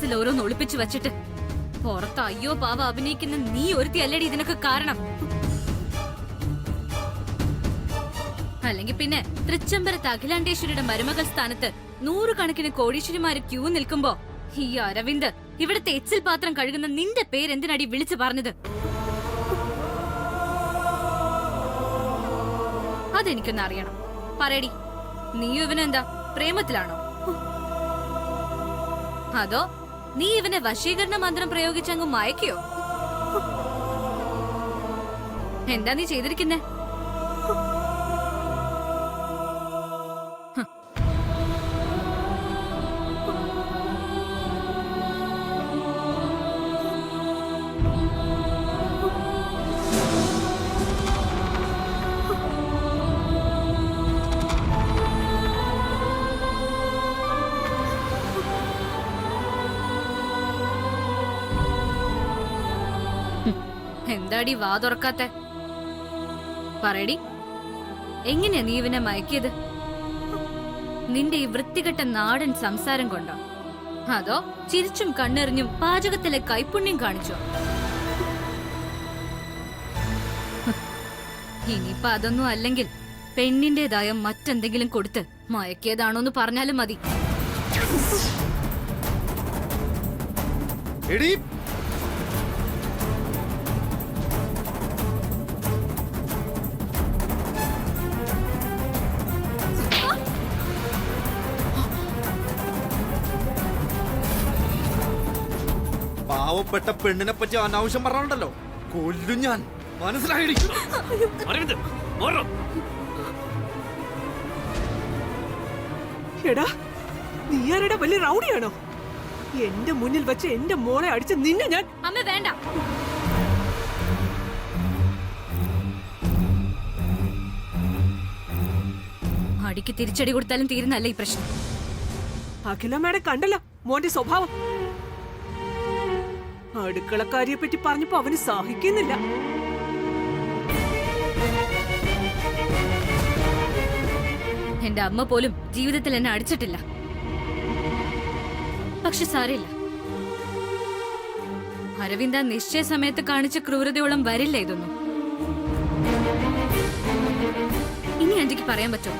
മനസ്സിൽ ഓരോന്ന് ഒളിപ്പിച്ചു വച്ചിട്ട് പുറത്ത് അയ്യോ പാവ അഭിനയിക്കുന്ന നീ ഒരുത്തിയല്ലടി ഇതിനൊക്കെ കാരണം. അല്ലെങ്കിൽ പിന്നെ തൃച്ചംബരത്ത് അഖിലാണ്ടേശ്വരിയുടെ മരുമകൾ സ്ഥാനത്ത് 100 കണക്കിന് കോടീശ്വരിമാര് ക്യൂ നിൽക്കുമ്പോ ഈ അരവിന്ദ് ഇവിടുത്തെ എച്ചിൽ പാത്രം കഴുകുന്ന നിന്റെ പേരെന്തിനടി വിളിച്ചു പറഞ്ഞത്? അതെനിക്കൊന്ന് അറിയണം. പറയടി, നീയും ഇവനെന്താ പ്രേമത്തിലാണോ? അതോ നീ ഇവനെ വശീകരണ മന്ത്രം പ്രയോഗിച്ചങ്ങ് മയക്കിയോ? എന്താ നീ ചെയ്തിരിക്കുന്നേ? എന്താടി വാ തുറക്കാത്തെ? പറയടി, എങ്ങനെയാ നീ ഇവനെ മയക്കിയത്? നിന്റെ ഈ വൃത്തികെട്ട നാടൻ സംസാരം കൊണ്ടോ, അതോ ചിരിച്ചും കണ്ണെറിഞ്ഞും പാചകത്തിലെ കൈപുണ്യം കാണിച്ചോ? ഇനിയിപ്പൊ അതൊന്നും അല്ലെങ്കിൽ പെണ്ണിന്റേതായ മറ്റെന്തെങ്കിലും കൊടുത്ത് മയക്കിയതാണോന്ന് പറഞ്ഞാലും മതി. പാവപ്പെട്ട പെണ്ണിനെ പറ്റി അനാവശ്യം പറഞ്ഞുണ്ടല്ലോ, കൊല്ലും ഞാൻ. മനസ്സിലായി? എടാ, നീ ആരുടെ വലിയ റൗഡിയാണോ? എന്റെ മുന്നിൽ വെച്ച് എന്റെ മോളെ അടിച്ച നിന്നെ ഞാൻ... അമ്മ വേണ്ട. അടിക്ക് തിരിച്ചടി കൊടുത്താലും തീരുന്നല്ല ഈ പ്രശ്നം. അഖിലമ്മയുടെ കണ്ടല്ലോ മോന്റെ സ്വഭാവം. അടുക്കളക്കാരിയെ പറ്റി പറഞ്ഞപ്പോ അവന് സഹിക്കുന്നില്ല. എന്റെ അമ്മ പോലും ജീവിതത്തിൽ എന്നെ അടിച്ചിട്ടില്ല. പക്ഷെ സാരമില്ല, അരവിന്ദ നിശ്ചയ സമയത്ത് കാണിച്ച ക്രൂരതയോളം വരില്ല ഇതൊന്നും. ഇനി ആന്റിക്ക് പറയാൻ പറ്റുമോ?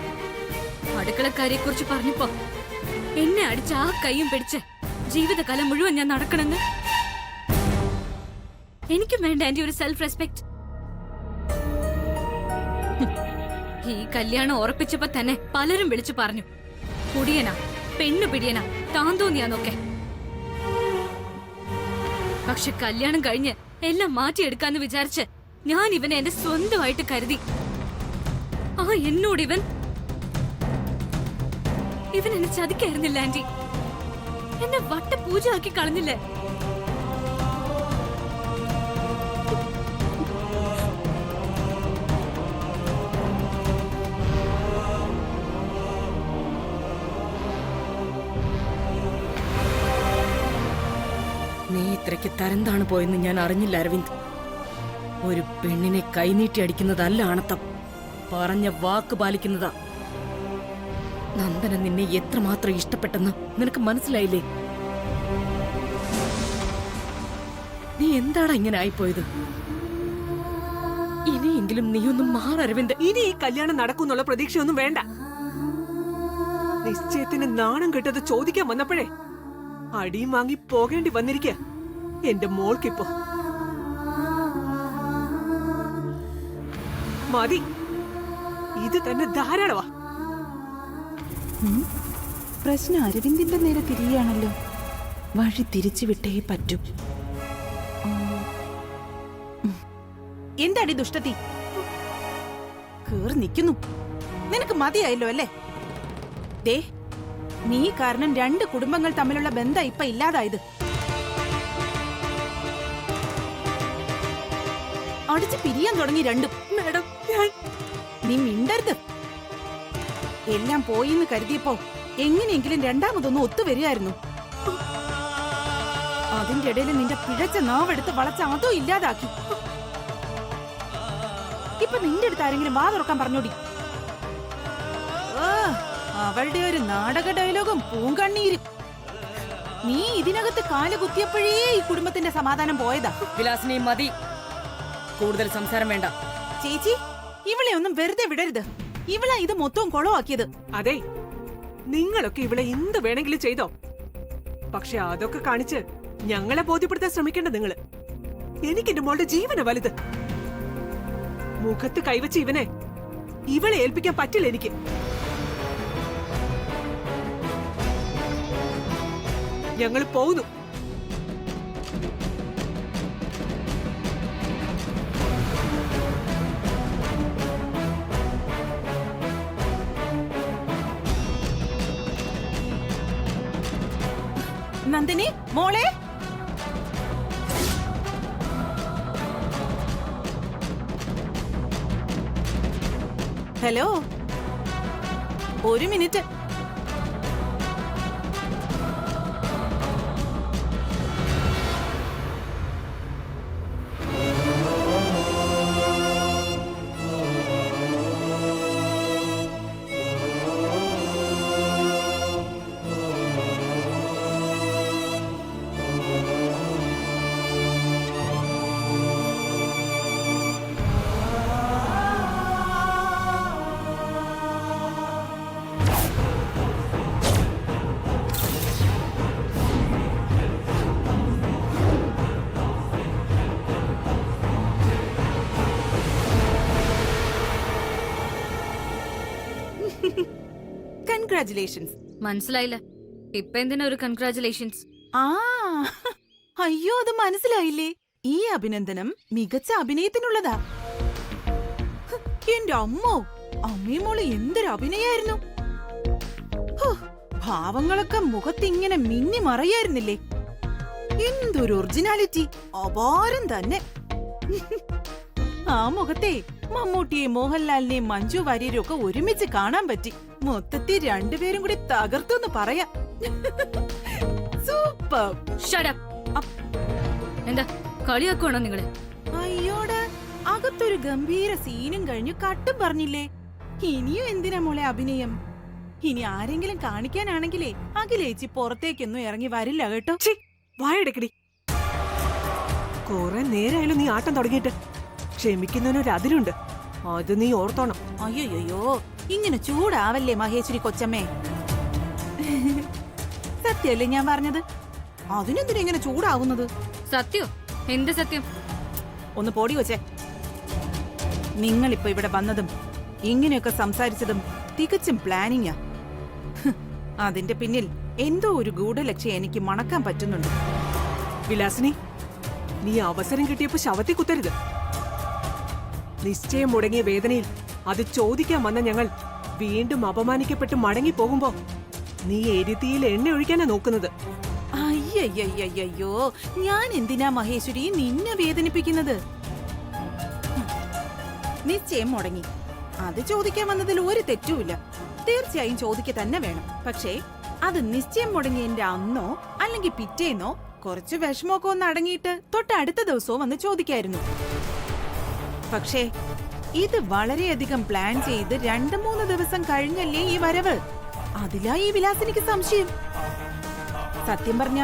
അടുക്കളക്കാരിയെ കുറിച്ച് പറഞ്ഞപ്പോ എന്നെ അടിച്ച ആ കൈയും പിടിച്ച് ജീവിതകാലം മുഴുവൻ ഞാൻ നടക്കണമെന്ന്? എനിക്കും വേണ്ട ആന്റി ഒരു സെൽഫ് റെസ്പെക്ട്. ഈ കല്യാണം ഉറപ്പിച്ചപ്പോ തന്നെ പലരും വിളിച്ചു പറഞ്ഞു, കുടിയനാ, പെണ്ണു പിടിയനാ, താന്തോന്നിയാന്നൊക്കെ. പക്ഷെ കല്യാണം കഴിഞ്ഞ് എല്ലാം മാറ്റിയെടുക്കാന്ന് വിചാരിച്ച് ഞാൻ ഇവനെ എന്റെ സ്വന്തമായിട്ട് കരുതി. ആ എന്നോട് ഇവൻ എന്നെ ചതിക്കായിരുന്നില്ല ആന്റി. എന്നെ വട്ടപൂജ ആക്കി കളഞ്ഞില്ലേ? നീ ഇത്രയ്ക്ക് തരംതാണ് പോയെന്ന് ഞാൻ അറിഞ്ഞില്ല അരവിന്ദ്. ഒരു പെണ്ണിനെ കൈനീട്ടി അടിക്കുന്നതല്ല ആണത്തം, പറഞ്ഞ വാക്ക് പാലിക്കുന്നതാ. നന്ദന നിന്നെ എത്രമാത്രം ഇഷ്ടപ്പെട്ടെന്ന് നിനക്ക് മനസ്സിലായില്ലേ? നീ എന്താടാ ഇങ്ങനെ ആയിപ്പോയത്? ഇനിയെങ്കിലും നീ ഒന്നും മാറ അരവിന്ദ്. ഇനി ഈ കല്യാണം നടക്കുന്നുള്ള പ്രതീക്ഷയൊന്നും വേണ്ട. നിശ്ചയത്തിന് നാണം കെട്ടത് ചോദിക്കാൻ വന്നപ്പോഴേ അടിയും വാങ്ങി പോകേണ്ടി വന്നിരിക്കുക എന്റെ മോൾക്കിപ്പോ. മതി, ഇത് തന്നെ ധാരാളമാ. പ്രശ്നം അരവിന്ദിന്റെ നേരെ തിരികെയാണല്ലോ. വഴി തിരിച്ചു വിട്ടേ പറ്റൂ. എന്താടി ദുഷ്ടത്തി കേറി നിൽക്കുന്നു? നിനക്ക് മതിയായല്ലോ അല്ലേ? ദേ, നീ കാരണം 2 കുടുംബങ്ങൾ തമ്മിലുള്ള ബന്ധം ഇപ്പൊ ഇല്ലാതായത്. അടിച്ച് പിരിയാൻ തുടങ്ങി രണ്ടും. മാഡം, നീ മിണ്ടരുത്. എല്ലാം പോയിന്ന് കരുതിയപ്പോ എങ്ങനെയെങ്കിലും രണ്ടാമതൊന്നും ഒത്തുവരികയായിരുന്നു. അതിന്റെ ഇടയിൽ നിന്റെ പിഴച്ച നാവെടുത്ത് വളച്ച അതോ ഇല്ലാതാക്കി. ഇപ്പൊ നിന്റെ അടുത്ത് ആരെങ്കിലും വാ തുറക്കാൻ പറഞ്ഞോടി. അവളുടെ ഒരു നാടക ഡയലോഗും പൂങ്കണ്ണീരും. നീ ഇതിനകത്ത് കാല് കുത്തിയപ്പോഴേ ഈ കുടുംബത്തിന്റെ സമാധാനം പോയതാ. വിലാസിനി മതി, കൂടുതൽ സംസാരം വേണ്ട. ചേച്ചി, ഇവളെ ഒന്നും വെറുതെ വിടരുത്. ഇവളാ ഇത് മൊത്തവും കുളമാക്കിയത്. അതെ, നിങ്ങളൊക്കെ ഇവിടെ എന്ത് വേണമെങ്കിലും ചെയ്തോ, പക്ഷെ അതൊക്കെ കാണിച്ച് ഞങ്ങളെ ബോധ്യപ്പെടുത്താൻ ശ്രമിക്കേണ്ട നിങ്ങള്. എനിക്ക് എന്റെ മോളുടെ ജീവന വലുത്. മുഖത്ത് കൈവച്ച് ഇവളെ ഏൽപ്പിക്കാൻ പറ്റില്ല എനിക്ക്. ഞങ്ങൾ പോകുന്നു. നന്ദിനി മോളെ, ഹലോ, ഒരു മിനിറ്റ്. കൺഗ്രാറ്റുലേഷൻസ്. മനസ്സിലായില്ല, ഇപ്പൊ എന്തിനാ ഒരു കൺഗ്രാറ്റുലേഷൻസ്? ആ, അയ്യോ, അത് മനസ്സിലായില്ലേ? ഈ അഭിനന്ദനം മികച്ച അഭിനയത്തിനുള്ളതാ. ഹ്, എന്റെ അമ്മോ, അമ്മയും മോള് എന്തൊരു അഭിനയായിരുന്നു. ഹോ, ഭാവങ്ങളൊക്കെ മുഖത്തിങ്ങനെ മിന്നി മറയായിരുന്നില്ലേ? എന്തൊരു ഒറിജിനാലിറ്റി, അപാരം തന്നെ. ആ മുഖത്തെ മമ്മൂട്ടിയെയും മോഹൻലാലിനെയും മഞ്ജു വാര്യരും ഒക്കെ ഒരുമിച്ച് കാണാൻ പറ്റി. മൊത്തത്തിൽ രണ്ടുപേരും കൂടി തകർത്തെന്ന് പറയാം. സൂപ്പർ. Shut up. എന്താ കളിയാക്കുവാണോ നിങ്ങള്? അയ്യോടാ, അകത്തൊരു ഗംഭീര സീനും കഴിഞ്ഞു കട്ടും പറഞ്ഞില്ലേ? ഇനിയും എന്തിനാ മോളെ അഭിനയം? ഇനി ആരെങ്കിലും കാണിക്കാനാണെങ്കിലേ അഖിലേച്ചി പുറത്തേക്കൊന്നും ഇറങ്ങി വരില്ല കേട്ടോ. വായടക്കടി. കുറെ നേരമായാലും നീ ആട്ടം തുടങ്ങിയിട്ട്. ക്ഷമിക്കുന്നതിനൊരു അതിരുണ്ട്, അത് നീ ഓർത്തോണം. അയ്യോയ്യോ, ഇങ്ങനെ ചൂടാവല്ലേ മഹേശ്വരി കൊച്ചമ്മേ. സത്യല്ലേ ഞാൻ പറഞ്ഞത്? അതിനെന്തിനാ ഇങ്ങനെ ചൂടാവുന്നത്? സത്യോ? എന്ത് സത്യം? ഒന്ന് പോടി കൊച്ചേ. നിങ്ങളിപ്പോ ഇവിടെ വന്നതും ഇങ്ങനെയൊക്കെ സംസാരിച്ചതും തികച്ചും പ്ലാനിങ്ങാ. അതിന്റെ പിന്നിൽ എന്തോ ഒരു ഗൂഢലക്ഷ്യം എനിക്ക് മണക്കാൻ പറ്റുന്നുണ്ട്. വിലാസിനി, നീ അവസരം കിട്ടിയപ്പോ ശവത്തെ കുത്തരുത്. നിശ്ചയം മുടങ്ങിയ വേദനയിൽ അത് ചോദിക്കാൻ വന്ന ഞങ്ങൾ വീണ്ടും അപമാനിക്കപ്പെട്ട് മടങ്ങി പോകുമ്പോ നീ എരുതിയിൽ എണ്ണ ഒഴിക്കാനാ നോക്കുന്നത്. അയ്യയ്യോ, ഞാൻ എന്തിനാ മഹേശ്വരി നിന്നെ വേദനിപ്പിക്കുന്നത്? നിശ്ചയം മുടങ്ങി, അത് ചോദിക്കാൻ വന്നതിൽ ഒരു തെറ്റുമില്ല. തീർച്ചയായും ചോദിക്ക തന്നെ വേണം. പക്ഷേ അത് നിശ്ചയം മുടങ്ങിയതിന്റെ അന്നോ അല്ലെങ്കിൽ പിറ്റേന്നോ കുറച്ച് വിഷമമൊക്കെ ഒന്ന് അടങ്ങിയിട്ട് തൊട്ടടുത്ത ദിവസവും വന്ന് ചോദിക്കായിരുന്നു. പക്ഷേ ഇത് വളരെയധികം പ്ലാൻ ചെയ്ത് 2-3 ദിവസം കഴിഞ്ഞല്ലേ ഈ വരവ്. അതിലാ ഈ വിലാസിനിക്ക് സംശയം. സത്യം പറഞ്ഞ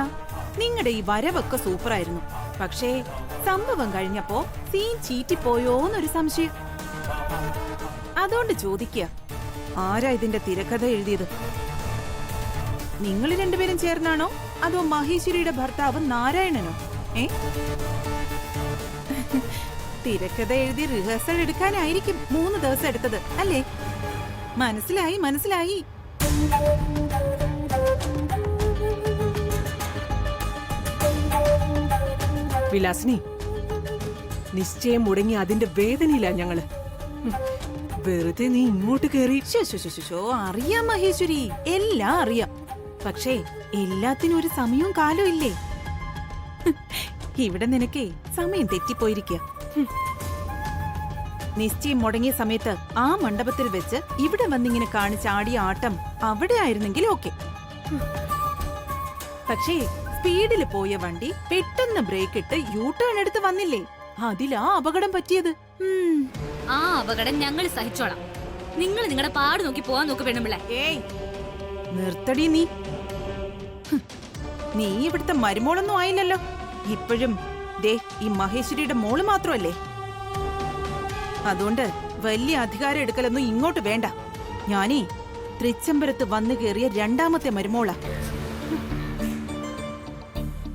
നിങ്ങളുടെ ഈ വരവൊക്കെ സൂപ്പറായിരുന്നു. പക്ഷേ സംഭവം കഴിഞ്ഞപ്പോ സീൻ ചീറ്റിപ്പോയോന്നൊരു സംശയം. അതുകൊണ്ട് ചോദിക്കുക, ആരാ ഇതിന്റെ തിരക്കഥ എഴുതിയത്? നിങ്ങൾ രണ്ടുപേരും ചേർന്നാണോ അതോ മഹേശ്വരിയുടെ ഭർത്താവ് നാരായണനോ? തിരക്കഥ എഴുതി റിഹേഴ്സൽ എടുക്കാനായിരിക്കും 3 ദിവസം എടുത്തത് അല്ലേ? മനസ്സിലായി മനസ്സിലായി. വിലാസിനി, നിശ്ചയം മുടങ്ങി അതിന്റെ വേദനയില്ല ഞങ്ങള്. വെറുതെ നീ ഇങ്ങോട്ട് കേറി. അറിയാം മഹേശ്വരി, എല്ലാം അറിയാം. പക്ഷേ എല്ലാത്തിനും ഒരു സമയവും കാലവും ഇല്ലേ? ഇവിടെ നിനക്കേ സമയം തെറ്റിപ്പോയിരിക്കുക. നിശ്ചയം മുടങ്ങിയ സമയത്ത് ആ മണ്ഡപത്തിൽ വെച്ച് ഇവിടെ വന്നിങ്ങനെ കാണിച്ച് ആടിയ ആട്ടം അവിടെ ആയിരുന്നെങ്കിൽ ഓക്കെ. പക്ഷേ സ്പീഡിൽ പോയ വണ്ടി പെട്ടെന്ന് ബ്രേക്ക് ഇട്ട് യൂ ടേൺ എടുത്ത് വന്നില്ലേ? അതിലാ അപകടം പറ്റിയത്. ആ അപകടം ഞങ്ങൾ സഹിച്ചോളാം. നിങ്ങൾ നിങ്ങളുടെ പാട് നോക്കി പോവാൻ നോക്ക് പെണ്ണുമ്പിള്ള. ഏയ് നിർത്തടി നീ. നീ ഇവിടുത്തെ മരുമോളൊന്നും ആയില്ലല്ലോ. ഇപ്പോഴും ദേ ഈ മഹേശ്വരിയുടെ മോള് മാത്രമല്ലേ. അതുകൊണ്ട് വലിയ അധികാരം എടുക്കലൊന്നും ഇങ്ങോട്ട് വേണ്ട. ഞാനീ തൃച്ചംബരത്ത് വന്നു കയറിയ രണ്ടാമത്തെ മരുമോളാ.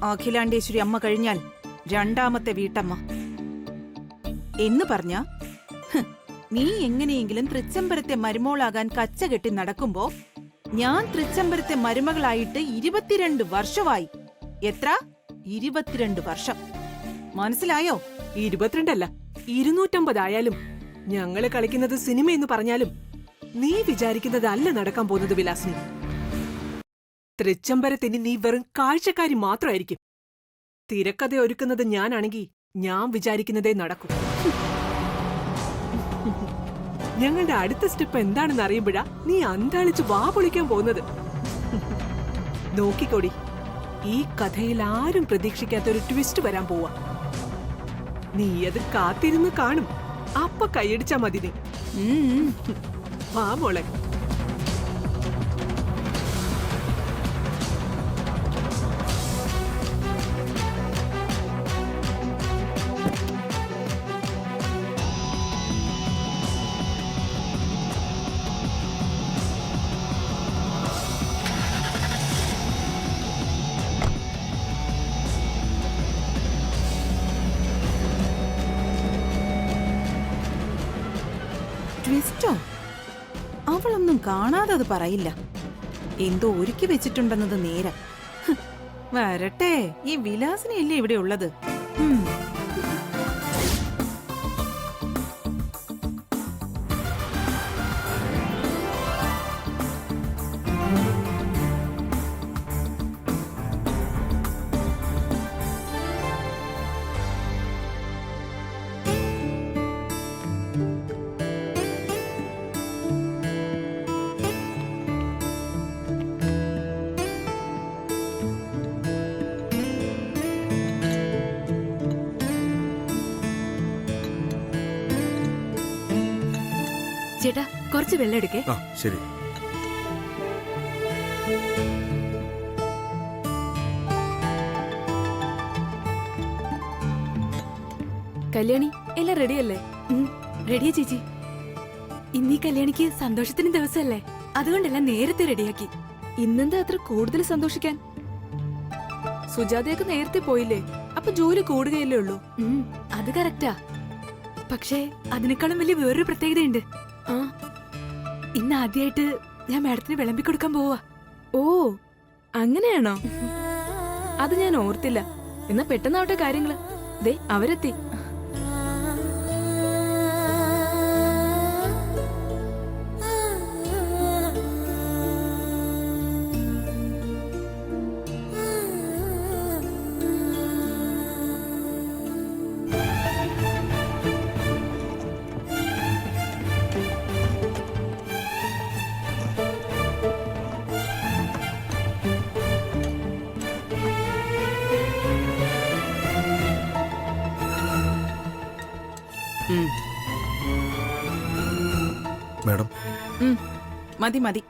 അഖിലാണ്ടേശ്വരി അമ്മ കഴിഞ്ഞാൽ രണ്ടാമത്തെ വീട്ടമ്മ എന്ന് പറഞ്ഞ നീ എങ്ങനെയെങ്കിലും തൃച്ചംബരത്തെ മരുമോളാകാൻ കച്ച കെട്ടി നടക്കുമ്പോ ഞാൻ തൃച്ചംബരത്തെ മരുമകളായിട്ട് 22 വർഷമായി. എത്ര? 22 വർഷം. മനസ്സിലായോ? 22 അല്ല 250 ആയാലും ഞങ്ങള് കളിക്കുന്നത് സിനിമ എന്ന് പറഞ്ഞാലും നീ വിചാരിക്കുന്നതല്ല നടക്കാൻ പോകുന്നത് വിലാസിനി. തൃച്ചംബരത്തിന് നീ വെറും കാഴ്ചക്കാരി മാത്രമായിരിക്കും. തിരക്കഥ ഒരുക്കുന്നത് ഞാനാണെങ്കിൽ ഞാൻ വിചാരിക്കുന്നതേ നടക്കും. ഞങ്ങളുടെ അടുത്ത സ്റ്റെപ്പ് എന്താണെന്ന് അറിയുമ്പോഴാ നീ അന്താളിച്ച് വാ പൊളിക്കാൻ പോകുന്നത്. നോക്കിക്കോടി, ഈ കഥയിൽ ആരും പ്രതീക്ഷിക്കാത്തൊരു ട്വിസ്റ്റ് വരാൻ പോവാ. നീ അത് കാത്തിരുന്ന് കാണും. അപ്പ കൈയടിച്ചാ മതി നീ. വാ മോളെ. ട്വിസ്റ്റോ? അവളൊന്നും കാണാതെ അത് പറയില്ല. എന്തോ ഒരുക്കി വെച്ചിട്ടുണ്ടെന്നത് നേരം. വരട്ടെ, ഈ വിലാസിനിയല്ലേ ഇവിടെ ഉള്ളത്. ചേട്ടാ, കുറച്ച് വെള്ളം എടുക്കേ. ശരി. കല്യാണി, എല്ലാം റെഡിയല്ലേ? റെഡിയാ ചേച്ചി. ഇന്നീ കല്യാണിക്ക് സന്തോഷത്തിന് ദിവസമല്ലേ, അതുകൊണ്ടെല്ലാം നേരത്തെ റെഡിയാക്കി. ഇന്നെന്താ അത്ര കൂടുതൽ സന്തോഷിക്കാൻ? സുജാതയൊക്കെ നേരത്തെ പോയില്ലേ, അപ്പൊ ജോലി കൂടുകയല്ലേ ഉള്ളൂ. അത് കറക്റ്റാ. പക്ഷേ അതിനേക്കാളും വലിയ വേറൊരു പ്രത്യേകതയുണ്ട്. ഇന്ന് ആദ്യമായിട്ട് ഞാൻ മാഡത്തിന് വിളമ്പിക്കൊടുക്കാൻ പോവാ. ഓ, അങ്ങനെയാണോ? അത് ഞാൻ ഓർത്തില്ല. എന്നാ പെട്ടെന്നാവട്ടെ കാര്യങ്ങള്. ദേ അവരെത്തി. മാഡം, മതി മതി,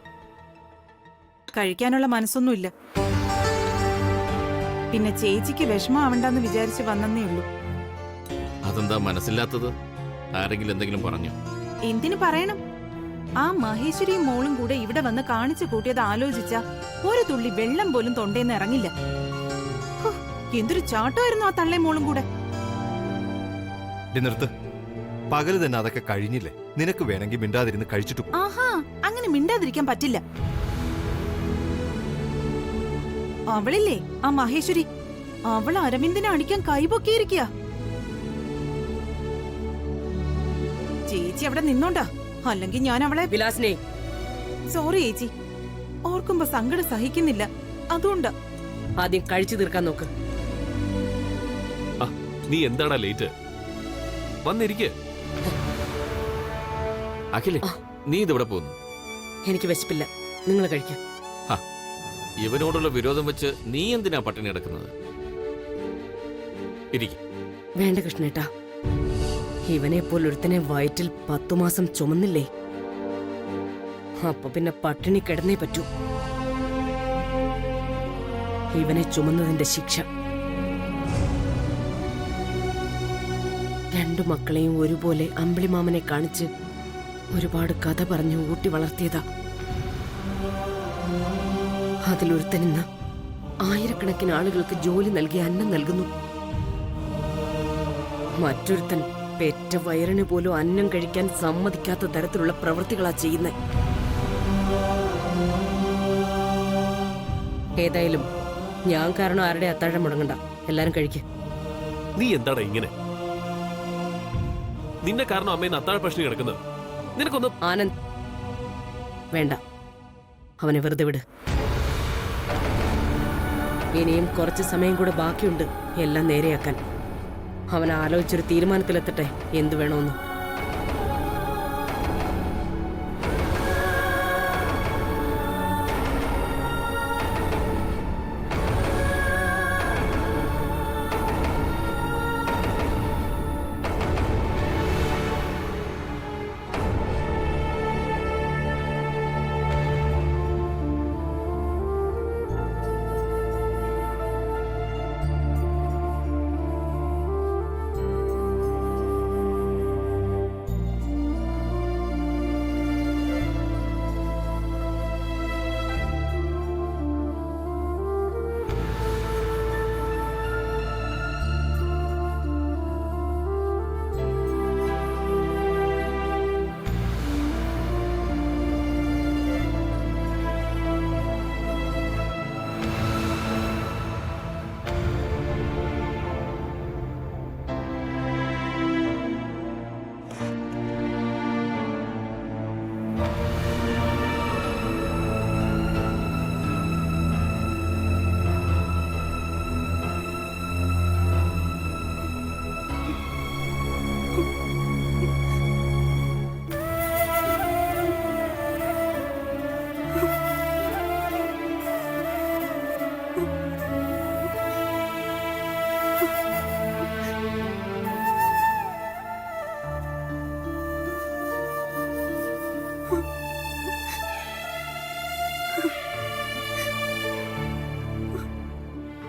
കഴിക്കാനുള്ള മനസ്സൊന്നുമില്ല. പിന്നെ ചേച്ചിക്ക് വിഷമം ആവണ്ടെന്ന് വിചാരിച്ച് വന്നേ ഉള്ളൂ. അതെന്താ മനസ്സില്ലാത്തത്? ആരെങ്കിലും എന്തെങ്കിലും പറഞ്ഞു? എന്തിനു പറയണം? ആ മഹേശ്വരിയും മോളും കൂടെ ഇവിടെ വന്ന് കാണിച്ചു കൂട്ടിയത് ആലോചിച്ച ഒരു തുള്ളി വെള്ളം പോലും തൊണ്ടേന്ന് ഇറങ്ങില്ല. ഹോ, എന്തൊരു ചാട്ടമായിരുന്നു ആ തള്ളേ മോളും കൂടെ. നിർത്ത്. പകല് തന്നെ അതൊക്കെ കഴിഞ്ഞില്ലേ? നിനക്ക് വേണമെങ്കിൽ മിണ്ടാതിരുന്ന് കഴിച്ചിട്ട് പോ. ആഹാ, അങ്ങനെ മിണ്ടാതിരിക്കാൻ പറ്റില്ല. അവളില്ലേ ആ മഹേശ്വരി, അവൾ അരവിന്ദിനെ അടിക്കാൻ കൈപൊക്കിയിരിക്കുക. ചേച്ചി അവിടെ നിന്നോണ്ടാ, അല്ലെങ്കിൽ ഞാൻ അവളെ. വിലാസിനെ, സോറി ചേച്ചി, ഓർക്കുമ്പോ സങ്കടം സഹിക്കുന്നില്ല, അതുകൊണ്ടാ. ആദ്യം കഴിച്ചു തീർക്കാൻ നോക്ക്. നീ എന്താടാ ലേറ്റ്? വന്നിരിക്കെ. അഖിലേ, നീ ഇതിവിടെ പോന്നു? എനിക്ക് വിശപ്പില്ല, നിങ്ങൾ കഴിക്കാം. ഇവനോടുള്ള വിരോധം വെച്ച് നീ എന്തിനാ പട്ടിണി കിടക്കുന്നത്? ഇരിക്കും. വേണ്ട കൃഷ്ണേട്ടാ, ഇവനെ പോലൊരുത്തനെ വയറ്റിൽ 10 മാസം ചുമന്നില്ലേ, അപ്പൊ പിന്നെ പട്ടിണി കിടന്നേ പറ്റൂ. ഇവനെ ചുമന്നതിന്റെ ശിക്ഷ. രണ്ടു മക്കളെയും ഒരുപോലെ അമ്പിളിമാമനെ കാണിച്ച് ഒരുപാട് കഥ പറഞ്ഞു ഊട്ടി വളർത്തിയതാ. അതിലൊരുത്തനിന്ന് ആയിരക്കണക്കിന് ആളുകൾക്ക് ജോലി നൽകി അന്നം നൽകുന്നു. മറ്റൊരുത്തൻ പെറ്റ വയറിന് പോലും അന്നം കഴിക്കാൻ സമ്മതിക്കാത്ത തരത്തിലുള്ള പ്രവൃത്തികളാ ചെയ്യുന്നത്. ഏതായാലും ഞാൻ കാരണം ആരുടെ അത്താഴം മുടങ്ങണ്ട. എല്ലാരും കഴിക്ക്. നീ എന്താടാ ഇങ്ങനെ? നിന്നെ കാരണം അമ്മയെന്ന് അത്താഴ പ്രശ്നം കിടക്കുന്നത്. നിനക്കൊന്ന് ആനന്ദ്, വേണ്ട, അവനെ വെറുതെ വിട്. ഇനിയും കുറച്ച് സമയം കൂടെ ബാക്കിയുണ്ട് എല്ലാം നേരെയാക്കാൻ. അവൻ ആലോചിച്ചൊരു തീരുമാനത്തിലെത്തട്ടെ എന്തു വേണമെന്ന്.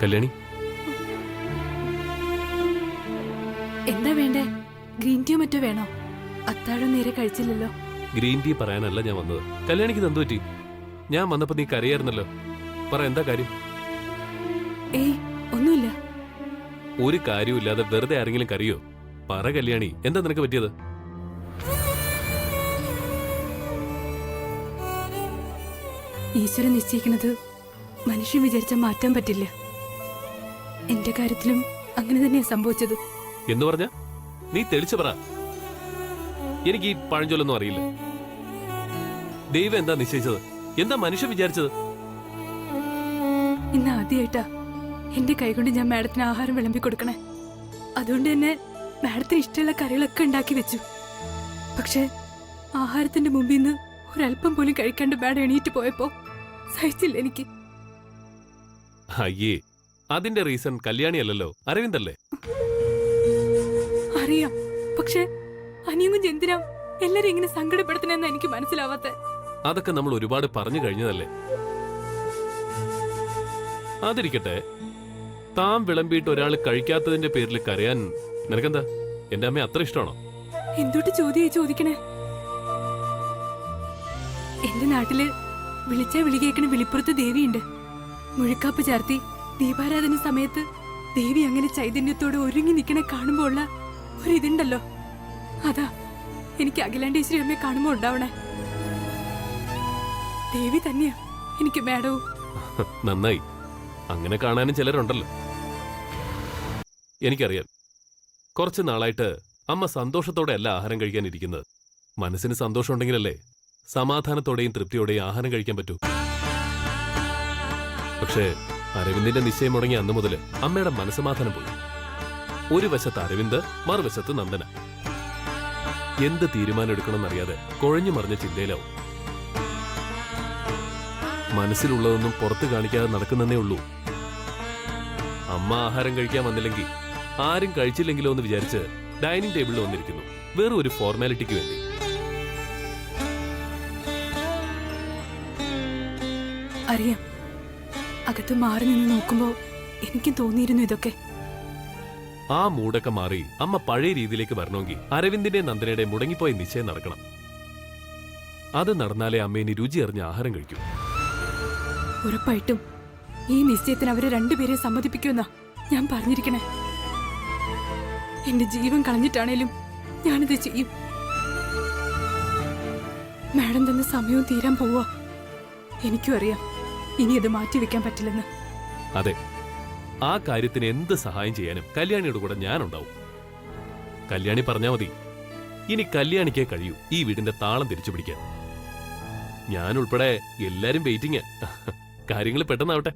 കല്യാണി, എന്താ വേണ്ടേ? ഗ്രീൻ ടീയോ മറ്റോ വേണോ? അത്താഴം നേരെ കഴിച്ചില്ലല്ലോ. ഗ്രീൻ ടീ പറയാനല്ല ഞാൻ വന്നത്. കല്യാണിക്ക് എന്തു പറ്റി? ഞാൻ വന്നപ്പോ നീ കരയായിരുന്നല്ലോ. പറ, എന്താ കാര്യം? ഏയ്, ഒന്നുമില്ല. ഒരു കാര്യമില്ലാതെ വെറുതെ ആരെങ്കിലും കരയോ? പറ കല്യാണി, എന്താ നിനക്ക് പറ്റിയത്? ഈശ്വരൻ നിശ്ചയിക്കുന്നത് മനുഷ്യൻ വിചാരിച്ച മാറ്റാൻ പറ്റില്ല. എന്റെ കാര്യത്തിലും അങ്ങനെ തന്നെയാ സംഭവിച്ചത്. എന്ന് പറഞ്ഞ നീ തെളിച്ചു പറ. എനിക്ക് ഈ പഴഞ്ചൊല്ലൊന്നും അറിയില്ല. ദൈവം എന്താ നിശ്ചയിച്ചത്? എന്താ മനുഷ്യൻ വിചാരിച്ചത്? ഇന്ന് ആദ്യമായിട്ടാ എന്റെ കൈകൊണ്ട് ഞാൻ മാഡത്തിന് ആഹാരം വിളമ്പി കൊടുക്കണേ. അതുകൊണ്ട് തന്നെ മാഡത്തിന് ഇഷ്ടമുള്ള കറികളൊക്കെ ഉണ്ടാക്കി വെച്ചു. പക്ഷെ ആഹാരത്തിന്റെ മുമ്പിൽ നിന്ന് ഒരല്പം പോലും കഴിക്കാണ്ട് മാഡം എണീറ്റ് പോയപ്പോ സഹിച്ചില്ല എനിക്ക്. അയ്യേ, അതിന്റെ റീസൺ കല്യാണി അല്ലല്ലോ, അരവിന്ദല്ലേ? അറിയാം, പക്ഷെ അനിയങ്ങും എന്തിനാ എല്ലാരും ഇങ്ങനെ സങ്കടപ്പെടുത്തണെന്ന് എനിക്ക് മനസ്സിലാവാത്ത. അതൊക്കെ നമ്മൾ ഒരുപാട് പറഞ്ഞു കഴിഞ്ഞതല്ലേ. അതിരിക്കട്ടെ, താൻ വിളമ്പിയിട്ട് ഒരാൾ കഴിക്കാത്തതിന്റെ പേരിൽ കരയാൻ നിനക്കെന്താ? എന്റെ അമ്മ അത്ര ഇഷ്ടമാണോ? എന്തൊട്ട് ചോദ്യമായി ചോദിക്കണേ? എന്റെ നാട്ടില് വിളിച്ചാ വിളി കേൾക്കണ വിളിപ്പുറത്ത് ദേവിയുണ്ട്. മുഴുക്കാപ്പ് ചാർത്തി ദീപാരാധന സമയത്ത് ദേവി അങ്ങനെ ചൈതന്യത്തോടെ ഒരുങ്ങി നിൽക്കണ കാണുമ്പോ ഉള്ള ഒരിതുണ്ടല്ലോ, അതാ എനിക്ക് അഖിലാണ്ടേശ്വരി അമ്മയെ കാണുമ്പോ ഉണ്ടാവണേ. ദേവി തന്നെയാ എനിക്ക് മാഡവും. നന്നായി, അങ്ങനെ കാണാനും ചിലരുണ്ടല്ലോ. എനിക്കറിയാം, കുറച്ച് നാളായിട്ട് അമ്മ സന്തോഷത്തോടെ അല്ല ആഹാരം കഴിക്കാൻ ഇരിക്കുന്നത്. മനസ്സിന് സന്തോഷം ഉണ്ടെങ്കിലല്ലേ സമാധാനത്തോടെയും തൃപ്തിയോടെയും ആഹാരം കഴിക്കാൻ പറ്റൂ. പക്ഷേ അരവിന്ദിന്റെ നിശ്ചയം മുടങ്ങി അന്നു മുതൽ അമ്മയുടെ മനസ്സമാധാനം പോയി. ഒരു വശത്ത് അരവിന്ദ്, മറുവശത്ത് നന്ദന. എന്ത് തീരുമാനം എടുക്കണമെന്നറിയാതെ കുഴഞ്ഞു മറിഞ്ഞ ചിന്തയിലാവും. മനസ്സിലുള്ളതൊന്നും പുറത്ത് കാണിക്കാതെ നടക്കുന്നതേ ഉള്ളൂ. അമ്മ ആഹാരം കഴിക്കാൻ വന്നില്ലെങ്കിൽ ആരും കഴിച്ചില്ലെങ്കിലോ എന്ന് വിചാരിച്ച് ഡൈനിങ് ടേബിളിൽ വന്നിരിക്കുന്നു, വെറും ഒരു ഫോർമാലിറ്റിക്ക് വേണ്ടി. അറിയാം, അകത്ത് മാറി നിന്ന് നോക്കുമ്പോ എനിക്കും തോന്നിയിരുന്നു ഇതൊക്കെ. ആ മൂടൊക്കെ മാറി അമ്മ പഴയ രീതിയിലേക്ക് വരണമെങ്കിൽ അരവിന്ദിന്റെ നന്ദനയുടെ മുടങ്ങിപ്പോയ നിശ്ചയം നടക്കണം. അത് നടന്നാലേ അമ്മ ഇനി രുചി അറിഞ്ഞ ആഹാരം കഴിക്കൂ. ഉറപ്പായിട്ടും ഈ നിശ്ചയത്തിന് അവരെ രണ്ടുപേരെ സമ്മതിപ്പിക്കുമെന്നാ ഞാൻ പറഞ്ഞിരിക്കണേ. എന്റെ ജീവൻ കളഞ്ഞിട്ടാണേലും ഞാനിത് ചെയ്യും. മാഡം തന്ന സമയവും തീരാൻ പോവാ. എനിക്കും അറിയാം ഇനി അത് മാറ്റിവെക്കാൻ പറ്റില്ലെന്ന്. അതെ, ആ കാര്യത്തിന് എന്ത് സഹായം ചെയ്യാനും കല്യാണിയുടെ കൂടെ ഞാനുണ്ടാവും. കല്യാണി പറഞ്ഞാ മതി. ഇനി കല്യാണിക്കേ കഴിയൂ ഈ വീടിന്റെ താളം തിരിച്ചു പിടിക്കാൻ. ഞാൻ ഉൾപ്പെടെ എല്ലാരും വെയിറ്റിംഗ്. കാര്യങ്ങൾ പെട്ടെന്നാവട്ടെ.